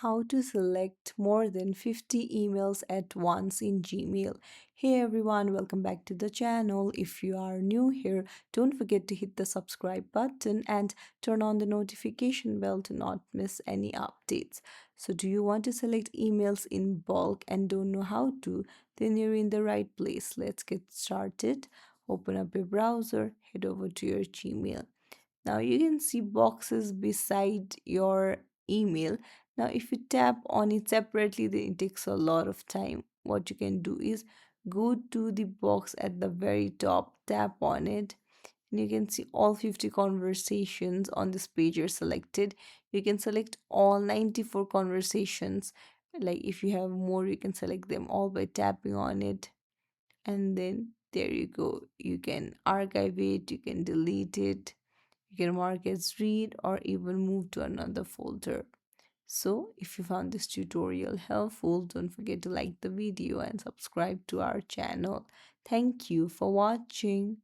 how to select more than 50 emails at once in Gmail. Hey everyone, welcome back to the channel. If you are new here, don't forget to hit the subscribe button and turn on the notification bell to not miss any updates. So, do you want to select emails in bulk and don't know how to? Then you're in the right place. Let's get started. Open up your browser, head over to your Gmail. Now you can see boxes beside your email. Now if you tap on it separately, then it takes a lot of time. What you can do is go to the box at the very top, tap on it, and you can see all 50 conversations on this page are selected. You can select all 94 conversations. Like if you have more, you can select them all by tapping on it, and then there you go. You can archive it, you can delete it, you can mark as read or even move to another folder. So, if you found this tutorial helpful, don't forget to like the video and subscribe to our channel. Thank you for watching.